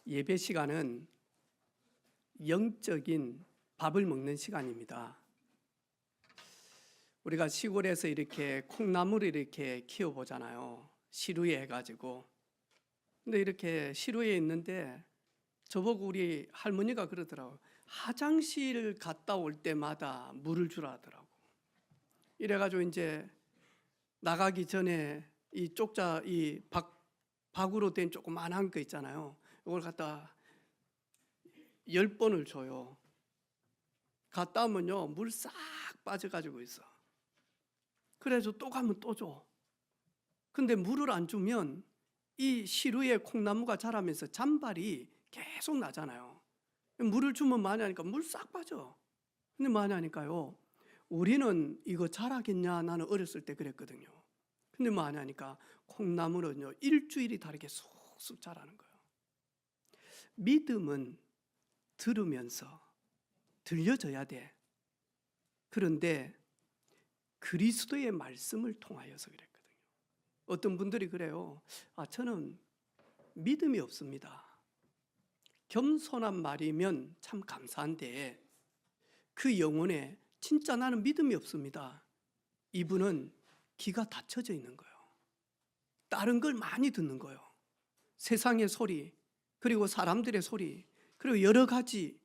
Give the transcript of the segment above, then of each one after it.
예배 시간은 영적인 밥을 먹는 시간입니다. 우리가 시골에서 이렇게 콩나물을 이렇게 키워보잖아요. 시루에 해가지고. 근데 이렇게 시루에 있는데 저보고 우리 할머니가 그러더라고요. 화장실 갔다 올 때마다 물을 주라 하더라고. 이래가지고 이제 나가기 전에 이 쪽자, 박으로 된 조그만한 거 있잖아요. 이걸 갖다 10번을 줘요. 갔다 오면요, 물 싹 빠져가지고 있어. 그래서 또 가면 또 줘. 근데 물을 안 주면 이 시루에 콩나무가 자라면서 잔발이 계속 나잖아요. 물을 주면 많이 하니까 물 싹 빠져. 근데 많이 하니까요, 우리는 이거 자라겠냐? 나는 어렸을 때 그랬거든요. 근데 많이 하니까 콩나물은요, 일주일이 다르게 쑥쑥 자라는 거예요. 믿음은 들으면서 들려져야 돼. 그런데 그리스도의 말씀을 통하여서 그랬거든요. 어떤 분들이 그래요. 저는 믿음이 없습니다. 겸손한 말이면 참 감사한데 그 영혼에 진짜 나는 믿음이 없습니다. 이분은 귀가 닫혀져 있는 거예요. 다른 걸 많이 듣는 거예요. 세상의 소리, 그리고 사람들의 소리, 그리고 여러 가지.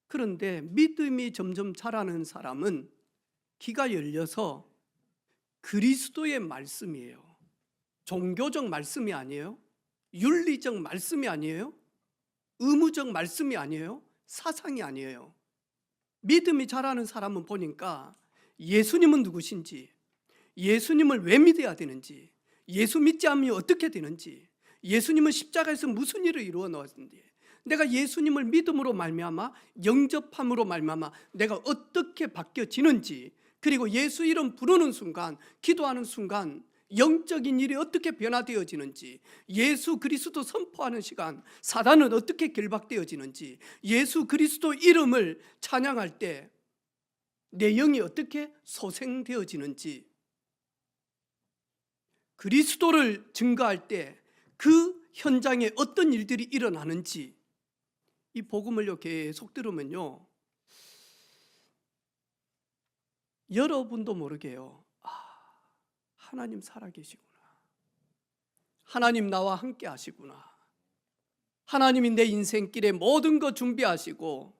그런데 믿음이 점점 자라는 사람은 귀가 열려서 그리스도의 말씀이에요. 종교적 말씀이 아니에요. 윤리적 말씀이 아니에요. 의무적 말씀이 아니에요. 사상이 아니에요. 믿음이 자라는 사람은 보니까 예수님은 누구신지, 예수님을 왜 믿어야 되는지, 예수 믿지 않으면 어떻게 되는지, 예수님은 십자가에서 무슨 일을 이루어 놓았는지, 내가 예수님을 믿음으로 말미암아 영접함으로 말미암아 내가 어떻게 바뀌어지는지, 그리고 예수 이름 부르는 순간, 기도하는 순간 영적인 일이 어떻게 변화되어지는지, 예수 그리스도 선포하는 시간 사단은 어떻게 결박되어지는지, 예수 그리스도 이름을 찬양할 때 내 영이 어떻게 소생되어지는지, 그리스도를 증거할 때 그 현장에 어떤 일들이 일어나는지, 이 복음을요 계속 들으면요 여러분도 모르게요, 하나님 살아계시구나, 하나님 나와 함께 하시구나, 하나님이 내 인생길에 모든 거 준비하시고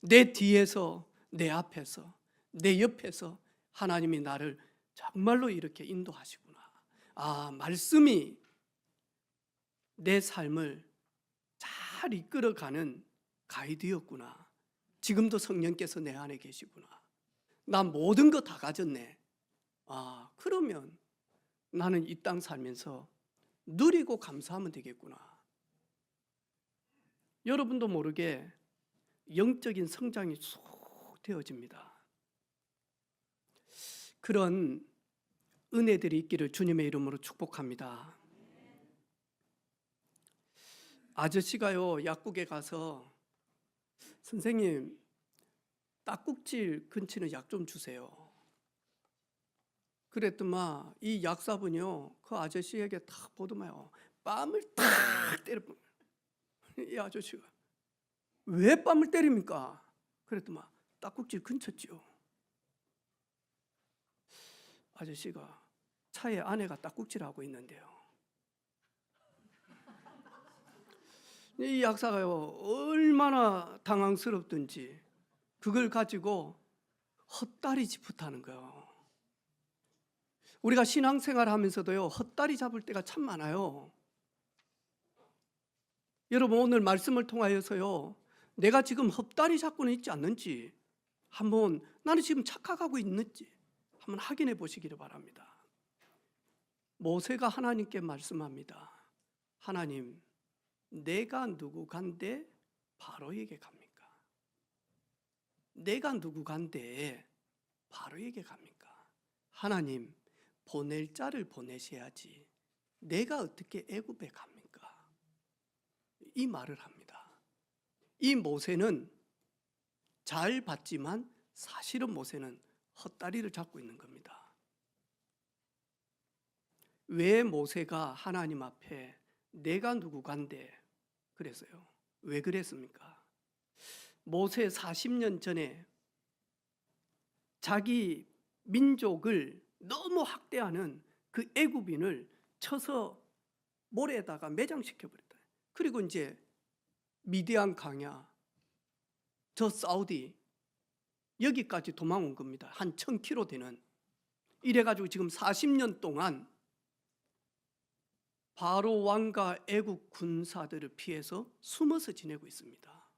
내 뒤에서, 내 앞에서, 내 옆에서 하나님이 나를 정말로 이렇게 인도하시구나. 말씀이 내 삶을 잘 이끌어가는 가이드였구나. 지금도 성령께서 내 안에 계시구나. 나 모든 거 다 가졌네. 그러면 나는 이 땅 살면서 누리고 감사하면 되겠구나. 여러분도 모르게 영적인 성장이 쏙 되어집니다. 그런 은혜들이 있기를 주님의 이름으로 축복합니다. 아저씨가요 약국에 가서 선생님 딱꼭질 근치는 약 좀 주세요. 그랬더만 이 약사분이요 그 아저씨에게 탁 보더만요 뺨을 탁 때려. 이 아저씨가 왜 뺨을 때립니까? 그랬더만 딱꼭질 근쳤지요. 아저씨가 차에 아내가 딱꼭질하고 있는데요, 이 약사가요 얼마나 당황스럽든지 그걸 가지고 헛다리 짚었다는 거예요. 우리가 신앙생활 하면서도요 헛다리 잡을 때가 참 많아요. 여러분 오늘 말씀을 통하여서요 내가 지금 헛다리 잡고는 있지 않는지, 한번 나는 지금 착각하고 있는지 한번 확인해 보시기를 바랍니다. 모세가 하나님께 말씀합니다. 하나님, 내가 누구 간데 바로에게 갑니까? 내가 누구 간데 바로에게 갑니까? 하나님, 보낼 자를 보내셔야지 내가 어떻게 애굽에 갑니까? 이 말을 합니다. 이 모세는 잘 봤지만 사실은 모세는 헛다리를 잡고 있는 겁니다. 왜 모세가 하나님 앞에 내가 누구간데 그랬어요. 왜 그랬습니까? 모세 40년 전에 자기 민족을 너무 학대하는 그 애굽인을 쳐서 모래에다가 매장시켜 버렸다. 그리고 이제 미디안 강야, 저 사우디 여기까지 도망온 겁니다. 한 1000km 되는. 이래가지고 지금 40년 동안 바로 왕과 애국 군사들을 피해서 숨어서 지내고 있습니다.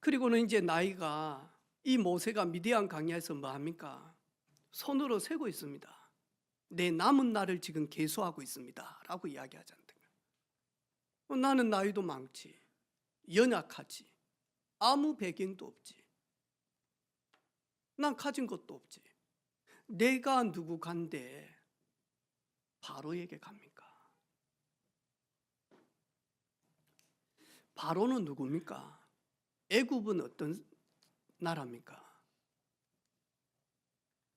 그리고는 이제 나이가, 이 모세가 미디안 강야에서 뭐 합니까? 손으로 세고 있습니다. 내 남은 날을 지금 계수하고 있습니다 라고 이야기하지 않다. 나는 나이도 많지, 연약하지, 아무 배경도 없지, 난 가진 것도 없지, 내가 누구 간데 바로에게 갑니까? 바로는 누굽니까? 애굽은 어떤 나라입니까?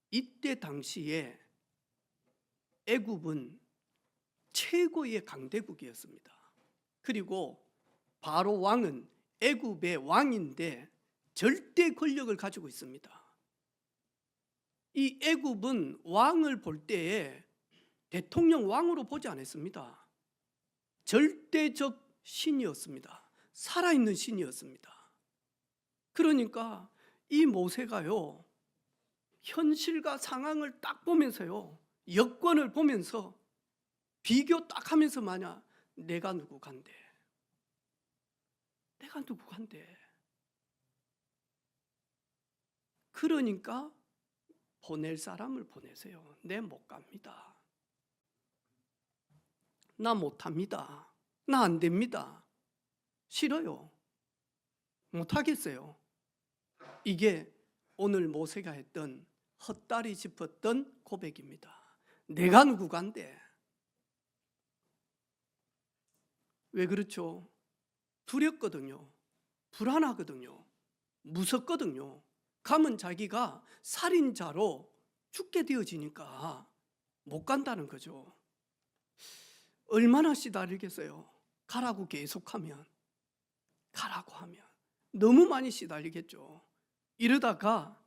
이때 당시에 애굽은 최고의 강대국이었습니다. 그리고 바로 왕은 애굽의 왕인데 절대 권력을 가지고 있습니다. 이 애굽은 왕을 볼 때에 대통령 왕으로 보지 않았습니다. 절대적 신이었습니다. 살아있는 신이었습니다. 그러니까 이 모세가요, 현실과 상황을 딱 보면서요, 여건을 보면서 비교 딱 하면서 마냐, 내가 누구 간데, 내가 누구 간데. 그러니까 보낼 사람을 보내세요. 내 못 갑니다. 나 못합니다. 나 안 됩니다. 싫어요. 못하겠어요. 이게 오늘 모세가 했던 헛다리 짚었던 고백입니다. 내가 누구 간데. 왜 그렇죠? 두렵거든요. 불안하거든요. 무섭거든요. 가면 자기가 살인자로 죽게 되어지니까 못 간다는 거죠. 얼마나 시달리겠어요? 가라고 계속하면, 가라고 하면 너무 많이 시달리겠죠. 이러다가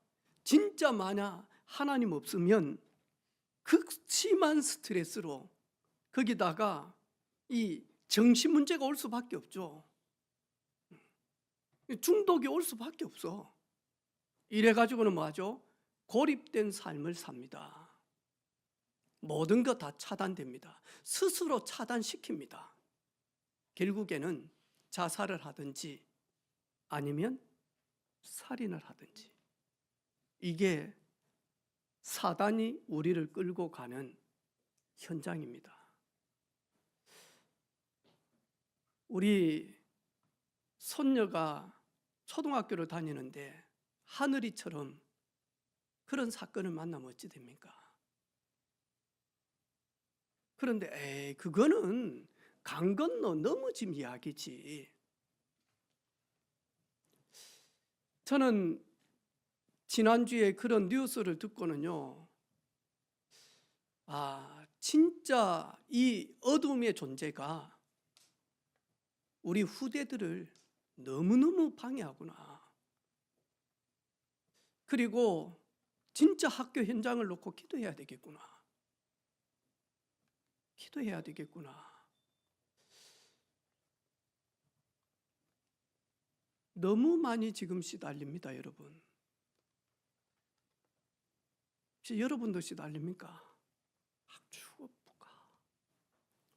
진짜 만약 하나님 없으면 극심한 스트레스로, 거기다가 이 정신 문제가 올 수밖에 없죠. 중독이 올 수밖에 없어. 이래가지고는 뭐하죠? 고립된 삶을 삽니다. 모든 것 다 차단됩니다. 스스로 차단시킵니다. 결국에는 자살을 하든지 아니면 살인을 하든지. 이게 사단이 우리를 끌고 가는 현장입니다. 우리 손녀가 초등학교를 다니는데 하늘이처럼 그런 사건을 만나면 어찌 됩니까? 그런데 그거는 강 건너 넘어짐 이야기지. 저는 지난주에 그런 뉴스를 듣고는요, 진짜 이 어둠의 존재가 우리 후대들을 너무너무 방해하구나. 그리고 진짜 학교 현장을 놓고 기도해야 되겠구나. 기도해야 되겠구나. 너무 많이 지금 시달립니다, 여러분. 혹시 여러분도 시달립니까?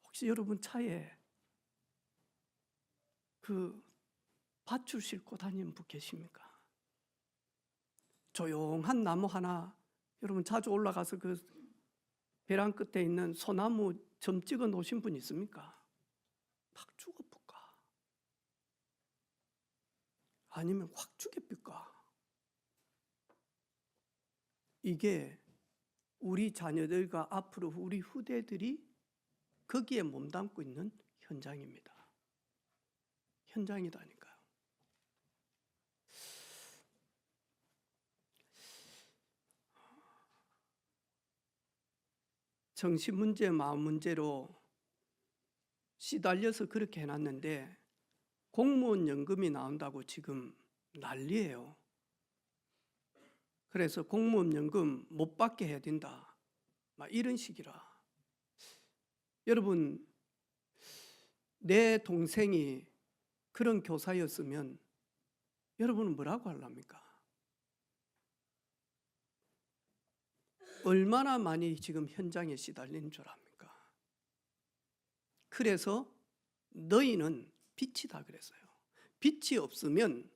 혹시 여러분 차에 그 밧줄 싣고 다니는 분 계십니까? 조용한 나무 하나, 여러분 자주 올라가서 그 배랑 끝에 있는 소나무 점 찍어 놓으신 분 있습니까? 막 죽어볼까? 아니면 확 죽여볼까? 이게 우리 자녀들과 앞으로 우리 후대들이 거기에 몸담고 있는 현장입니다. 현장이다니까요. 정신 문제, 마음 문제로 시달려서 그렇게 해놨는데 공무원 연금이 나온다고 지금 난리예요. 그래서 공무원 연금 못 받게 해야 된다, 막 이런 식이라. 여러분, 내 동생이 그런 교사였으면 여러분은 뭐라고 하랍니까? 얼마나 많이 지금 현장에 시달리는 줄 압니까? 그래서 너희는 빛이다 그랬어요. 빛이 없으면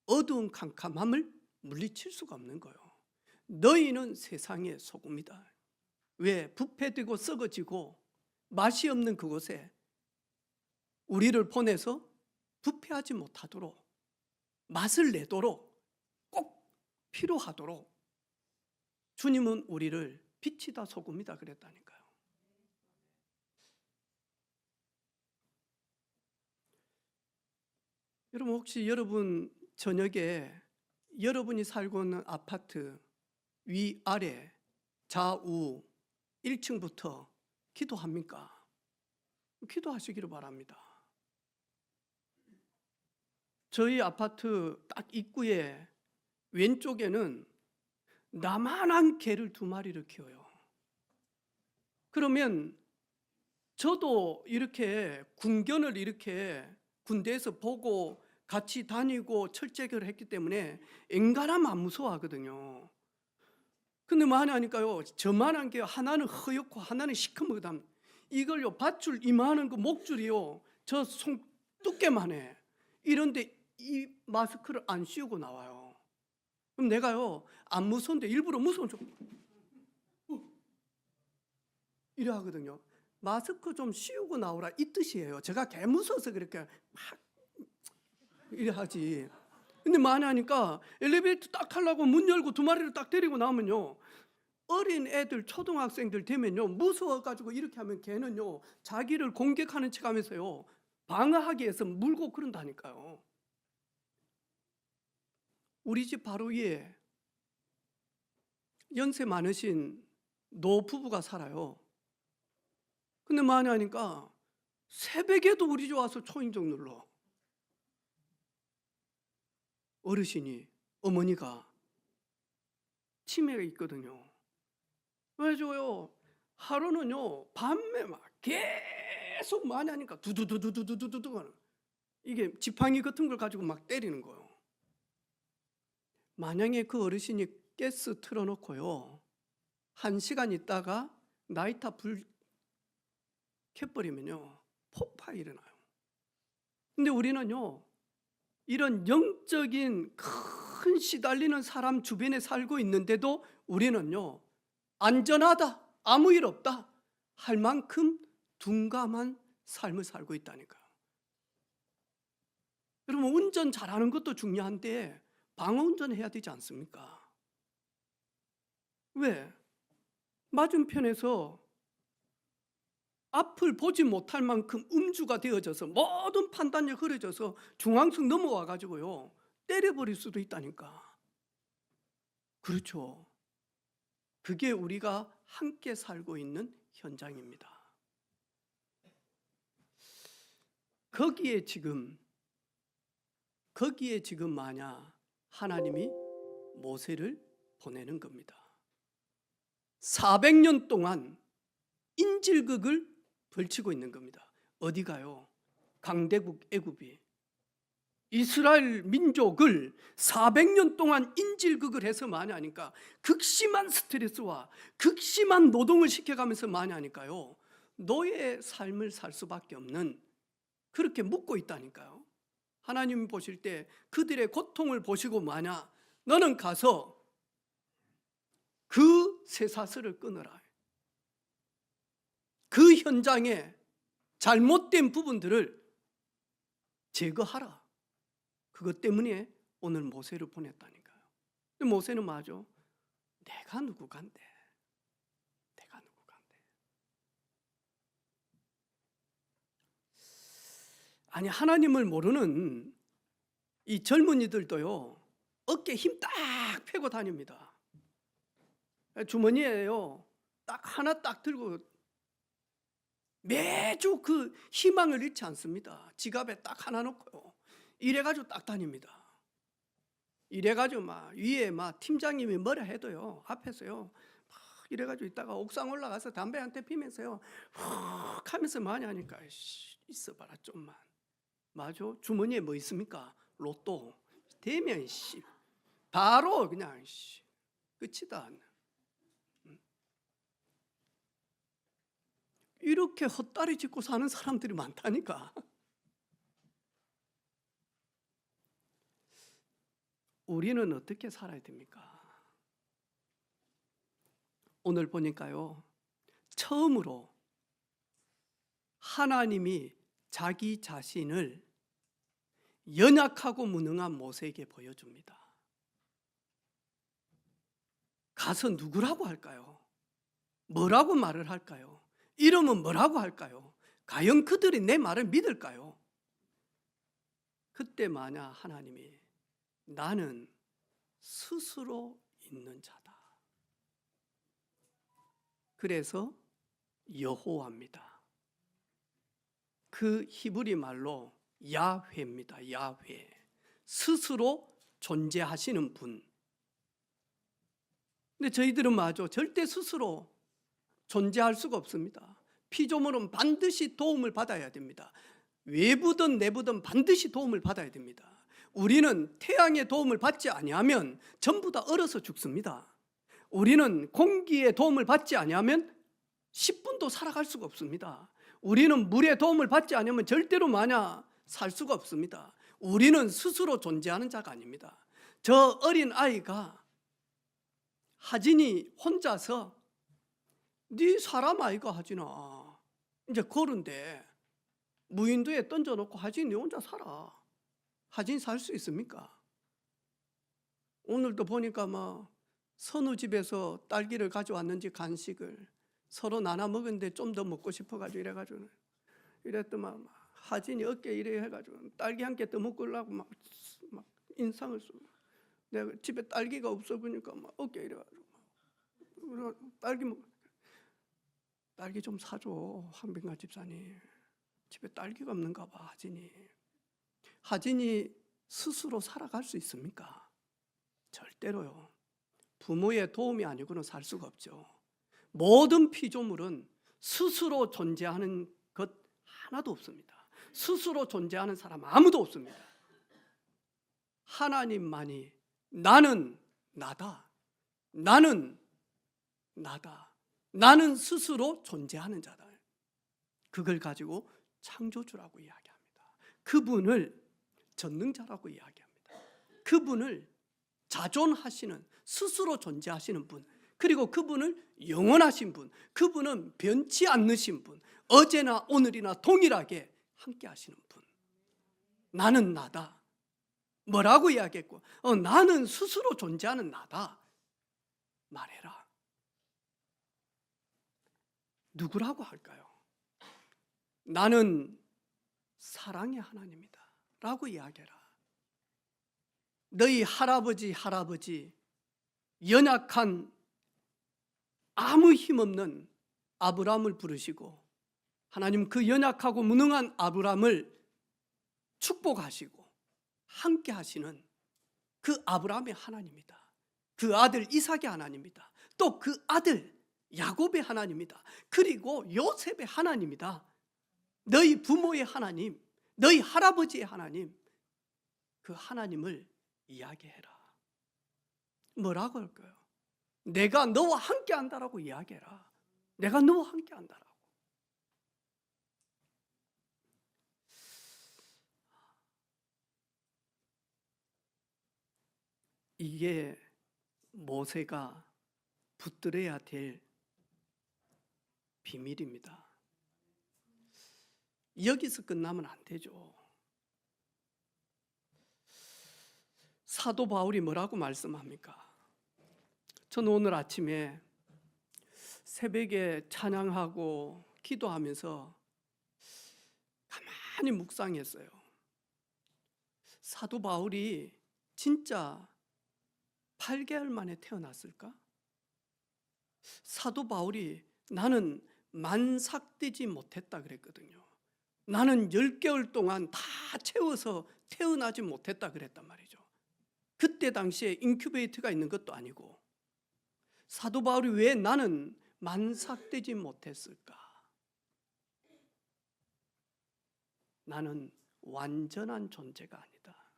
어두운 캄캄함을 물리칠 수가 없는 거예요. 너희는 세상의 소금이다. 왜? 부패되고 썩어지고 맛이 없는 그곳에 우리를 보내서 부패하지 못하도록, 맛을 내도록, 꼭 필요하도록 주님은 우리를 빛이다 소금이다 그랬다니까요. 여러분, 혹시 여러분 저녁에 여러분이 살고 있는 아파트 위아래 좌우 1층부터 기도합니까? 기도하시기를 바랍니다. 저희 아파트 딱 입구에 왼쪽에는 나만한 개를 2마리를 키워요. 그러면 저도 이렇게 군견을 이렇게 군대에서 보고 같이 다니고 철제교를 했기 때문에 엔간하면 안 무서워하거든요. 근데 많이 하니까요, 저만한 게 하나는 허옇고 하나는 시커멓거든. 이걸요, 밧줄 이만한 거 목줄이요, 저 손 두께만 해. 이런데 이 마스크를 안 씌우고 나와요. 그럼 내가요, 안 무서운데 일부러 무서운 척 이래 하거든요. 마스크 좀 씌우고 나오라 이 뜻이에요. 제가 개 무서워서 그렇게 막 이래 하지. 근데 많이 하니까 엘리베이터 딱 하려고 문 열고 2마리를 딱 데리고 나오면요, 어린 애들 초등학생들 되면요, 무서워가지고 이렇게 하면 걔는요 자기를 공격하는 척 하면서요 방어하기 위해서 물고 그런다니까요. 우리 집 바로 위에 연세 많으신 노부부가 살아요. 근데 많이 하니까 새벽에도 우리 집 와서 초인종 눌러. 어르신이, 어머니가 치매가 있거든요. 그래가지고요, 하루는요 밤에 막 계속 많이 하니까 두두두두두두두두 하는, 이게 지팡이 같은 걸 가지고 막 때리는 거예요. 만약에 그 어르신이 가스 틀어놓고요 1시간 있다가 나이타 불 켜버리면요 폭파가 일어나요. 근데 우리는요 이런 영적인 큰 시달리는 사람 주변에 살고 있는데도 우리는요 안전하다, 아무 일 없다 할 만큼 둔감한 삶을 살고 있다니까요. 여러분, 운전 잘하는 것도 중요한데 방어운전 해야 되지 않습니까? 왜? 맞은편에서 앞을 보지 못할 만큼 음주가 되어져서 모든 판단력이 흐려져서 중앙선 넘어와 가지고요 때려버릴 수도 있다니까. 그렇죠. 그게 우리가 함께 살고 있는 현장입니다. 거기에 지금 만약 하나님이 모세를 보내는 겁니다. 400년 동안 인질극을 벌치고 있는 겁니다. 어디가요? 강대국 애굽이 이스라엘 민족을 400년 동안 인질극을 해서 많이 하니까 극심한 스트레스와 극심한 노동을 시켜가면서 많이 하니까요 노예의 삶을 살 수밖에 없는, 그렇게 묶고 있다니까요. 하나님이 보실 때 그들의 고통을 보시고 마냐, 너는 가서 그 쇠사슬을 끊어라. 그 현장에 잘못된 부분들을 제거하라. 그것 때문에 오늘 모세를 보냈다니까요. 근데 모세는 맞아. 내가 누구간데. 아니, 하나님을 모르는 이 젊은이들도요 어깨에 힘 딱 펴고 다닙니다. 주머니에요 딱 하나 딱 들고 매주 그 희망을 잃지 않습니다. 지갑에 딱 하나 놓고요. 이래가지고 딱 다닙니다. 이래가지고 막 위에 막 팀장님이 뭐라 해도요, 앞에서요 막 이래가지고 있다가 옥상 올라가서 담배 한 대 피면서요 훅 하면서 많이 하니까 있어봐라 좀만. 맞아? 주머니에 뭐 있습니까? 로또 되면 바로 그냥 끝이다. 이렇게 헛다리 짚고 사는 사람들이 많다니까. 우리는 어떻게 살아야 됩니까? 오늘 보니까요, 처음으로 하나님이 자기 자신을 연약하고 무능한 모세에게 보여줍니다. 가서 누구라고 할까요? 뭐라고 말을 할까요? 이름은 뭐라고 할까요? 과연 그들이 내 말을 믿을까요? 그때 만약 하나님이 나는 스스로 있는 자다. 그래서 여호와입니다. 그 히브리 말로 야훼입니다. 야훼. 스스로 존재하시는 분. 근데 저희들은 맞아. 절대 스스로 존재할 수가 없습니다. 피조물은 반드시 도움을 받아야 됩니다. 외부든 내부든 반드시 도움을 받아야 됩니다. 우리는 태양의 도움을 받지 아니하면 전부 다 얼어서 죽습니다. 우리는 공기의 도움을 받지 아니하면 10분도 살아갈 수가 없습니다. 우리는 물의 도움을 받지 않으면 절대로 마냥 살 수가 없습니다. 우리는 스스로 존재하는 자가 아닙니다. 저 어린 아이가 하진이 혼자서 네 사람 아이가 하진아 이제 걸은데 무인도에 던져놓고 하진이 혼자 살아. 하진이 살 수 있습니까? 오늘도 보니까 막 선우 집에서 딸기를 가져왔는지 간식을 서로 나눠 먹었는데 좀 더 먹고 싶어가지고 이래가지고 이랬더만 하진이 어깨 이래 해가지고 딸기 한 개 더 먹으려고 막 인상을 쓰고 내가 집에 딸기가 없어 보니까 막 어깨 이래가지고 딸기 좀 사줘 황병가 집사님. 집에 딸기가 없는가 봐. 하진이 스스로 살아갈 수 있습니까? 절대로요. 부모의 도움이 아니고는 살 수가 없죠. 모든 피조물은 스스로 존재하는 것 하나도 없습니다. 스스로 존재하는 사람 아무도 없습니다. 하나님만이 나는 나다. 나는 나다. 나는 스스로 존재하는 자다. 그걸 가지고 창조주라고 이야기합니다. 그분을 전능자라고 이야기합니다. 그분을 자존하시는 스스로 존재하시는 분, 그리고 그분을 영원하신 분, 그분은 변치 않으신 분, 어제나 오늘이나 동일하게 함께 하시는 분. 나는 나다. 뭐라고 이야기했고 나는 스스로 존재하는 나다. 말해라. 누구라고 할까요? 나는 사랑의 하나님이다 라고 이야기해라. 너희 할아버지 연약한 아무 힘없는 아브라함을 부르시고 하나님 그 연약하고 무능한 아브라함을 축복하시고 함께 하시는 그 아브라함의 하나님이다. 그 아들 이삭의 하나님이다. 또 그 아들 야곱의 하나님이다. 그리고 요셉의 하나님이다. 너희 부모의 하나님, 너희 할아버지의 하나님, 그 하나님을 이야기해라. 뭐라고 할까요? 내가 너와 함께 한다라고 이야기해라. 내가 너와 함께 한다라고. 이게 모세가 붙들어야 될 비밀입니다. 여기서 끝나면 안 되죠. 사도 바울이 뭐라고 말씀합니까? 저는 오늘 아침에 새벽에 찬양하고 기도하면서 가만히 묵상했어요. 사도 바울이 진짜 8개월 만에 태어났을까? 사도 바울이 나는 만삭되지 못했다 그랬거든요. 나는 10개월 동안 다 채워서 태어나지 못했다 그랬단 말이죠. 그때 당시에 인큐베이터가 있는 것도 아니고. 사도 바울이 왜 나는 만삭되지 못했을까? 나는 완전한 존재가 아니다.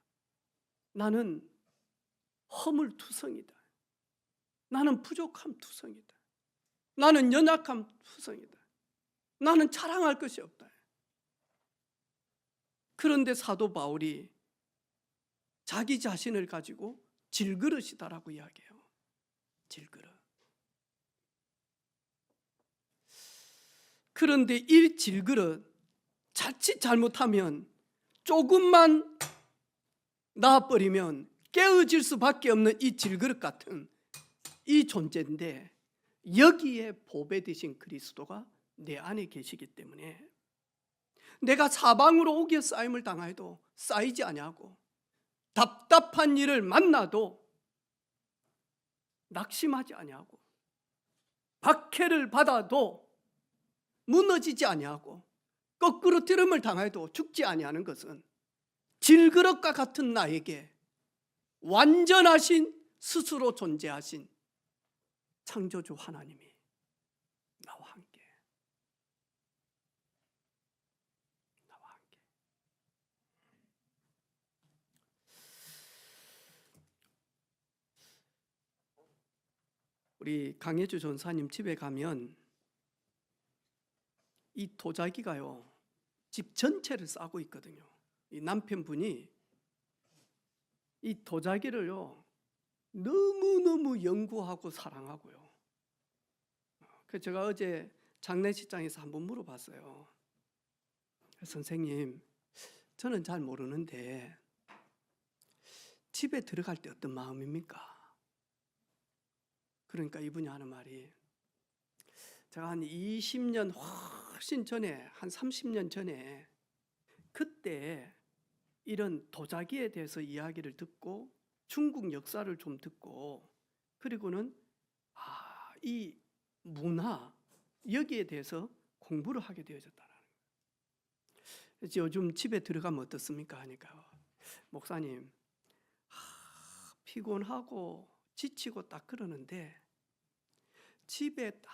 나는 허물투성이다. 나는 부족함 투성이다. 나는 연약함 투성이다. 나는 자랑할 것이 없다. 그런데 사도 바울이 자기 자신을 가지고 질그릇이다라고 이야기해요. 질그릇. 그런데 이 질그릇 자칫 잘못하면 조금만 나와버리면 깨어질 수밖에 없는 이 질그릇 같은 이 존재인데, 여기에 보배 되신 그리스도가 내 안에 계시기 때문에 내가 사방으로 오기에 쌓임을 당해도 쌓이지 아니하고, 답답한 일을 만나도 낙심하지 아니하고, 박해를 받아도 무너지지 아니하고, 거꾸로 들음을 당해도 죽지 아니하는 것은 질그릇과 같은 나에게 완전하신 스스로 존재하신 창조주 하나님이 나와 함께 우리 강혜주 전사님 집에 가면 이 도자기가요, 집 전체를 싸고 있거든요. 이 남편분이 이 도자기를요 너무너무 연구하고 사랑하고요. 그래서 제가 어제 장례식장에서 한번 물어봤어요. 선생님, 저는 잘 모르는데 집에 들어갈 때 어떤 마음입니까? 그러니까 이분이 하는 말이, 제가 한 20년 훨씬 전에, 한 30년 전에 그때 이런 도자기에 대해서 이야기를 듣고 중국 역사를 좀 듣고, 그리고는 이 문화, 여기에 대해서 공부를 하게 되어졌다는 거예요. 요즘 집에 들어가면 어떻습니까? 하니까, 목사님, 피곤하고 지치고 딱 그러는데 집에 딱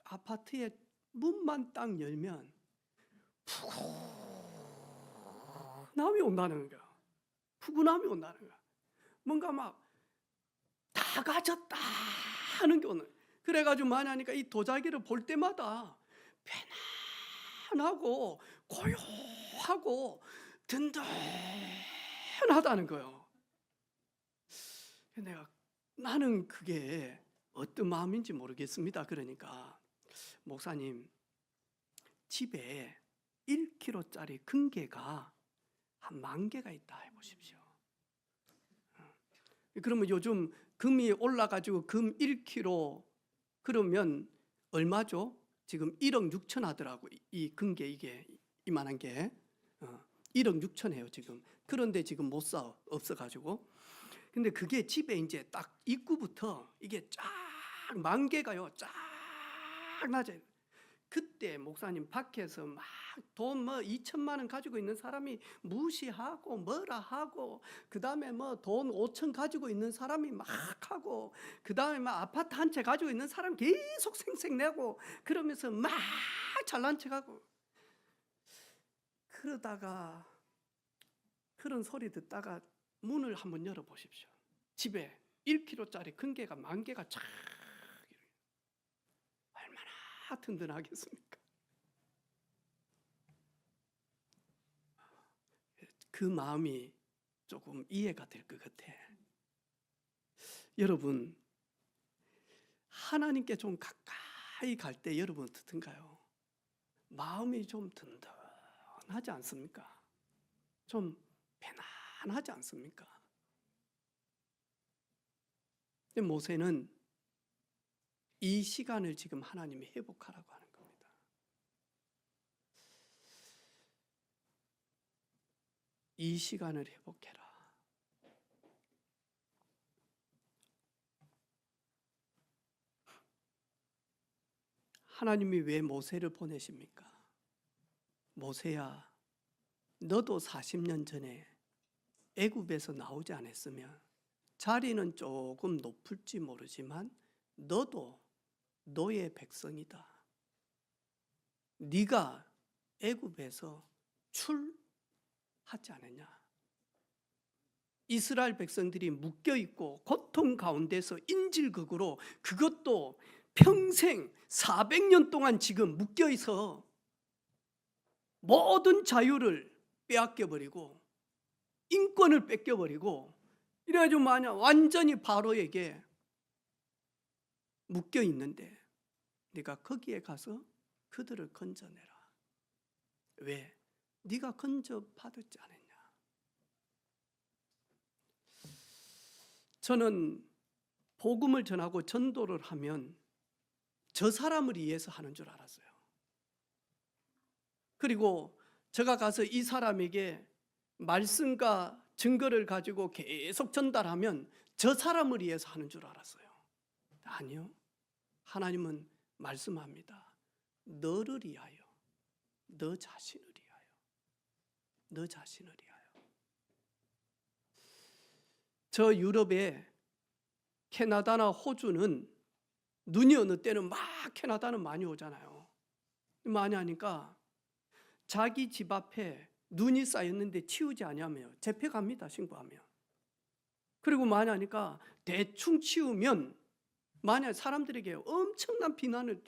아파트에 문만 딱 열면 푸근함이 온다는 거야. 푸근함이 온다는 거야. 뭔가 막 다 가졌다 하는 게 오는. 그래가지고 만하니까 이 도자기를 볼 때마다 편안하고 고요하고 든든하다는 거예요. 나는 그게 어떤 마음인지 모르겠습니다. 그러니까, 목사님, 집에 1kg짜리 금괴가 한 10,000개가 있다 해보십시오. 그러면 요즘 금이 올라가지고 금 1kg 그러면 얼마죠? 지금 1억 6천 하더라고. 이 금괴, 이게 이만한 게 1억 6천 해요 지금. 그런데 지금 못 사, 없어가지고. 근데 그게 집에 이제 딱 입구부터 이게 쫙 10,000개가요 쫙 낮아요. 그때 목사님 밖에서 막 돈 2천만 원 가지고 있는 사람이 무시하고 뭐라 하고, 그 다음에 돈 5천 가지고 있는 사람이 막 하고, 그 다음에 막 아파트 한 채 가지고 있는 사람 계속 생색내고, 그러면서 막 잘난 척하고. 그러다가 그런 소리 듣다가 문을 한번 열어보십시오. 집에 1kg짜리 금괴가 10,000개가 쫙, 얼마나 든든하겠습니까? 그 마음이 조금 이해가 될 것 같아. 여러분, 하나님께 좀 가까이 갈 때 여러분 어떻든가요? 마음이 좀 든든하지 않습니까? 좀 편안하지 않습니까? 근데 모세는 이 시간을 지금 하나님이 회복하라고 하는 겁니다. 이 시간을 회복해라. 하나님이 왜 모세를 보내십니까? 모세야, 너도 40년 전에 애굽에서 나오지 않았으면 자리는 조금 높을지 모르지만 너도 너의 백성이다. 네가 애굽에서 출하지 않았냐? 이스라엘 백성들이 묶여 있고 고통 가운데서 인질극으로, 그것도 평생 400년 동안 지금 묶여 있어 모든 자유를 빼앗겨 버리고 인권을 뺏겨 버리고 이래가지고 만약 완전히 바로에게 묶여 있는데 네가 거기에 가서 그들을 건져내라. 왜? 네가 건져받았지 않았냐? 저는 복음을 전하고 전도를 하면 저 사람을 위해서 하는 줄 알았어요. 그리고 제가 가서 이 사람에게 말씀과 증거를 가지고 계속 전달하면 저 사람을 위해서 하는 줄 알았어요. 아니요. 하나님은 말씀합니다. 너를 위하여, 너 자신을 위하여, 너 자신을 위하여. 저 유럽에 캐나다나 호주는 눈이 어느 때는 막 캐나다는 많이 오잖아요. 많이 하니까 자기 집 앞에 눈이 쌓였는데 치우지 않으면 잡혀갑니다. 신고하면. 그리고 많이 하니까 대충 치우면 만약 사람들에게 엄청난 비난을,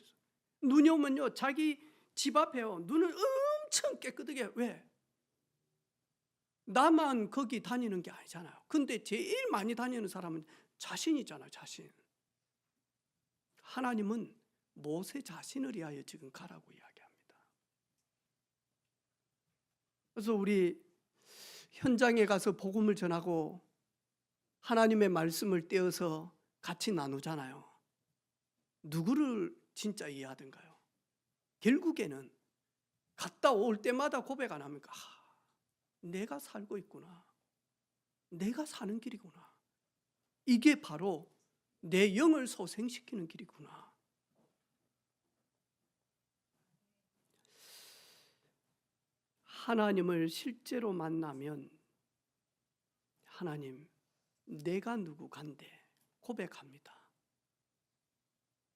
눈이 오면요 자기 집 앞에요 눈을 엄청 깨끗하게, 왜? 나만 거기 다니는 게 아니잖아요. 근데 제일 많이 다니는 사람은 자신이잖아요. 자신. 하나님은 모세 자신을 위하여 지금 가라고 이야기합니다. 그래서 우리 현장에 가서 복음을 전하고 하나님의 말씀을 떼어서 같이 나누잖아요. 누구를 진짜 이해하던가요? 결국에는 갔다 올 때마다 고백 안 합니까? 내가 살고 있구나. 내가 사는 길이구나. 이게 바로 내 영을 소생시키는 길이구나. 하나님을 실제로 만나면 하나님, 내가 누구 간데 고백합니다.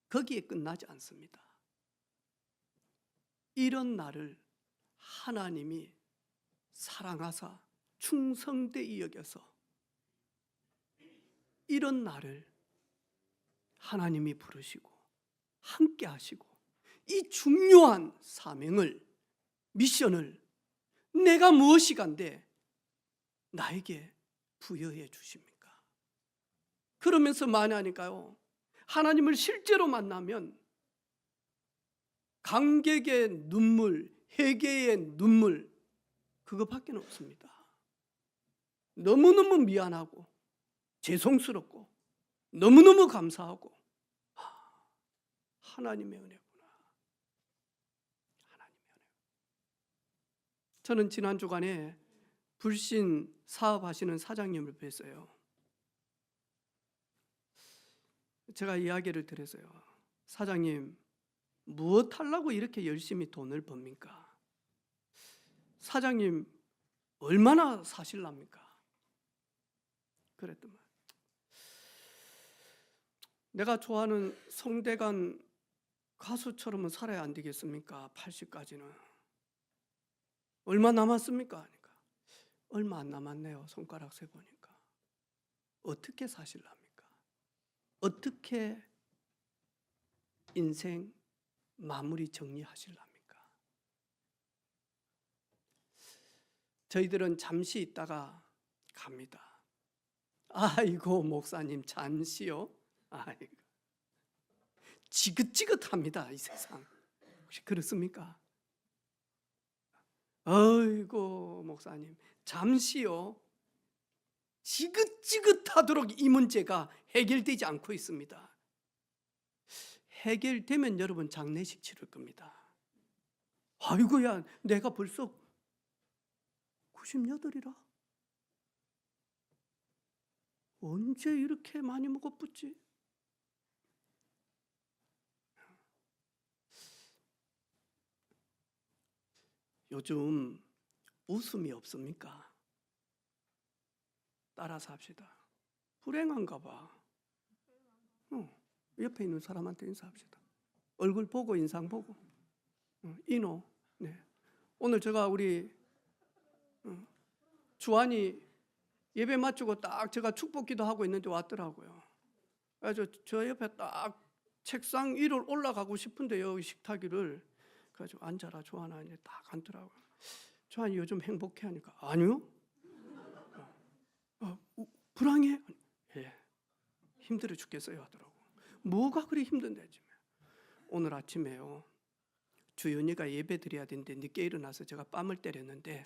거기에 끝나지 않습니다. 이런 나를 하나님이 사랑하사 충성되이 여겨서 이런 나를 하나님이 부르시고 함께 하시고 이 중요한 사명을, 미션을 내가 무엇이 간데 나에게 부여해 주십니까? 그러면서 많이 하니까요, 하나님을 실제로 만나면 감격의 눈물, 회개의 눈물, 그거밖에 없습니다. 너무너무 미안하고 죄송스럽고 너무너무 감사하고, 하나님의 은혜구나. 하나님의 은혜. 저는 지난 주간에 불신 사업하시는 사장님을 뵀어요. 제가 이야기를 드렸어요. 사장님, 무엇 하려고 이렇게 열심히 돈을 법니까? 사장님, 얼마나 사실랍니까? 그랬더만, 내가 좋아하는 성대간 가수처럼은 살아야 안 되겠습니까? 80까지는. 얼마 남았습니까? 하니까 얼마 안 남았네요. 손가락 세보니까. 어떻게 사실랍니까? 어떻게 인생 마무리 정리하실랍니까? 저희들은 잠시 있다가 갑니다. 아이고 목사님 잠시요? 아이고, 지긋지긋합니다 이 세상. 혹시 그렇습니까? 아이고 목사님 잠시요. 지긋지긋하도록 이 문제가 해결되지 않고 있습니다. 해결되면 여러분 장례식 치를 겁니다. 아이고야, 내가 벌써 98이라? 언제 이렇게 많이 먹어붙지? 요즘 웃음이 없습니까? 따라서 합시다. 불행한가 봐. 옆에 있는 사람한테 인사합시다. 얼굴 보고 인상 보고. 인호. 네. 오늘 제가 우리 주한이 예배 마치고 딱 제가 축복기도 하고 있는데 왔더라고요. 그래서 저 옆에 딱 책상 위로 올라가고 싶은데 여기 식탁위를 그래가지고 앉아라 주한아 이제 딱 앉더라고요. 주한이 요즘 행복해 하니까 아니요. 불안해? 예. 힘들어 죽겠어요 하더라고. 뭐가 그리 힘든데 지금. 오늘 아침에요. 주연이가 예배 드려야 되는데 늦게 일어나서 제가 뺨을 때렸는데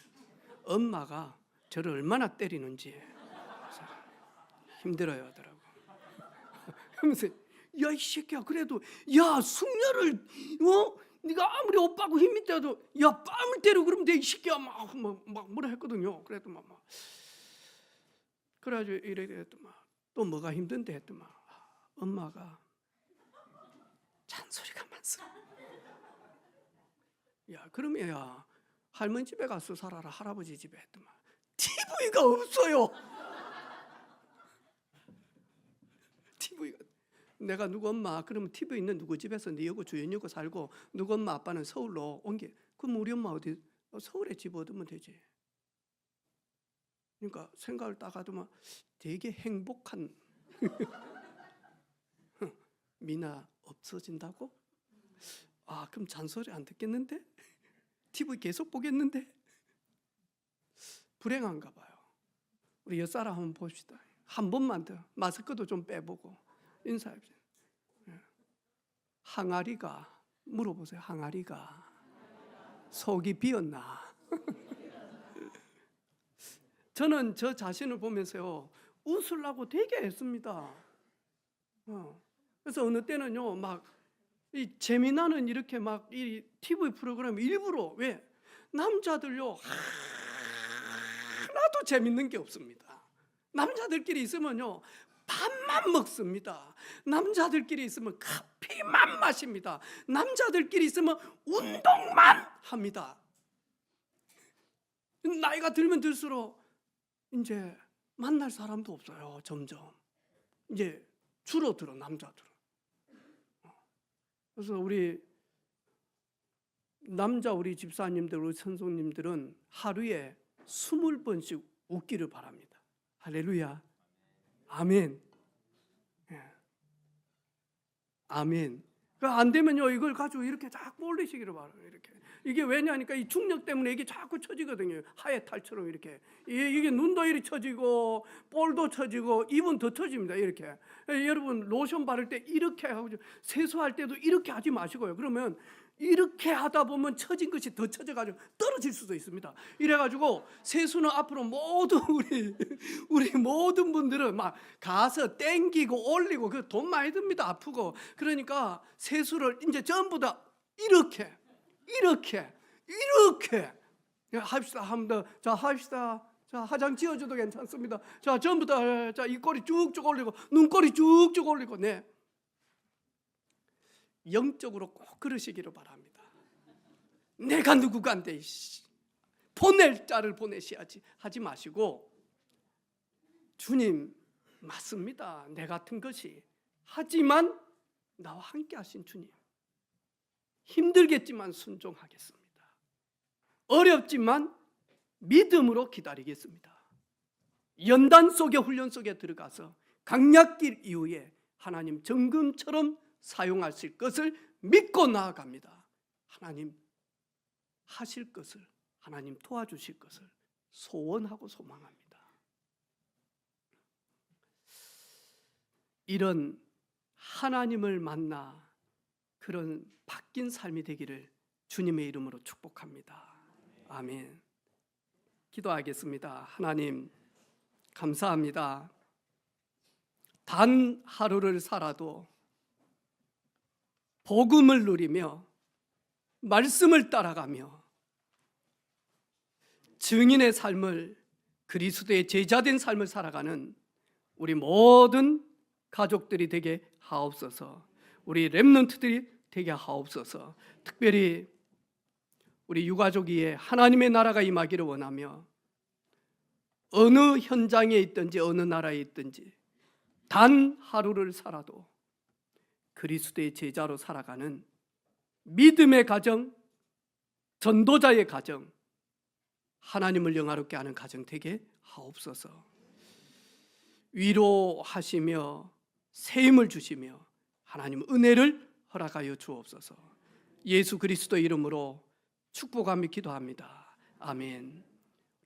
엄마가 저를 얼마나 때리는지 힘들어요 하더라고. 그러면서 야 이 새끼야 그래도 야 숙녀를 네가 아무리 오빠고 힘이 돼도 야 뺨을 때려 그러면 돼 이 새끼야 막 뭐라 했거든요. 그래도 막 그래가지고 이래 했더만 또 뭐가 힘든데 했더만 엄마가 잔소리가 많소. 야 그러면 야 할머니 집에 가서 살아라 할아버지 집에 했더만 TV가 없어요. TV가 내가 누구 엄마 그러면 TV 있는 누구 집에서 네 여고 주연이고 살고 누구 엄마 아빠는 서울로 옮겨. 그럼 우리 엄마 어디 서울에 집 얻으면 되지. 그러니까 생각을 딱 하더만 되게 행복한 미나 없어진다고? 아 그럼 잔소리 안 듣겠는데? TV 계속 보겠는데? 불행한가 봐요. 우리 옆사람 한번 봅시다. 한 번만 더 마스크도 좀 빼보고 인사합시다. 항아리가 물어보세요. 항아리가 속이 비었나? 저는 저 자신을 보면서요 웃으려고 되게 애씁니다. 그래서 어느 때는요 막 이 재미나는 이렇게 막 이 TV 프로그램 일부러 왜 남자들요 하나도 재밌는 게 없습니다. 남자들끼리 있으면요 밥만 먹습니다. 남자들끼리 있으면 커피만 마십니다. 남자들끼리 있으면 운동만 합니다. 나이가 들면 들수록 이제 만날 사람도 없어요. 점점 이제 줄어들어 남자들은. 그래서 우리 남자 우리 집사님들 우리 선생님들은 하루에 20번씩 웃기를 바랍니다. 할렐루야. 아멘. 아멘. 안 되면요 이걸 가지고 이렇게 자꾸 올리시기를 바라요. 이렇게 이게 왜냐니까 이 중력 때문에 이게 자꾸 처지거든요. 하회 탈처럼 이렇게 이게 눈도 이렇게 처지고 볼도 처지고 입은 더 처집니다. 이렇게 여러분 로션 바를 때 이렇게 하고 세수할 때도 이렇게 하지 마시고요. 그러면 이렇게 하다 보면 처진 것이 더 처져가지고 떨어질 수도 있습니다. 이래가지고 세수는 앞으로 모두 우리 모든 분들은 막 가서 땡기고 올리고 그 돈 많이 듭니다. 아프고 그러니까 세수를 이제 전부 다 이렇게 합시다. 한 번 더 자 합시다. 자 화장 지어줘도 괜찮습니다. 자 전부 다 자 입꼬리 쭉쭉 올리고 눈꼬리 쭉쭉 올리고 네. 영적으로 꼭 그러시기를 바랍니다. 내가 누구간데 보낼 자를 보내셔야지 하지 마시고 주님 맞습니다. 내 같은 것이 하지만 나와 함께 하신 주님 힘들겠지만 순종하겠습니다. 어렵지만 믿음으로 기다리겠습니다. 연단 속에 훈련 속에 들어가서 강약길 이후에 하나님 정금처럼 사용하실 것을 믿고 나아갑니다. 하나님 하실 것을 하나님 도와주실 것을 소원하고 소망합니다. 이런 하나님을 만나 그런 바뀐 삶이 되기를 주님의 이름으로 축복합니다. 아멘. 기도하겠습니다. 하나님 감사합니다. 단 하루를 살아도 복음을 누리며 말씀을 따라가며 증인의 삶을 그리스도의 제자된 삶을 살아가는 우리 모든 가족들이 되게 하옵소서. 우리 렘넌트들이 되게 하옵소서. 특별히 우리 유가족이에 하나님의 나라가 임하기를 원하며 어느 현장에 있든지 어느 나라에 있든지 단 하루를 살아도 그리스도의 제자로 살아가는 믿음의 가정, 전도자의 가정, 하나님을 영화롭게 하는 가정 되게 하옵소서. 위로하시며 새 힘을 주시며 하나님 은혜를 허락하여 주옵소서. 예수 그리스도 이름으로 축복하며 기도합니다. 아멘.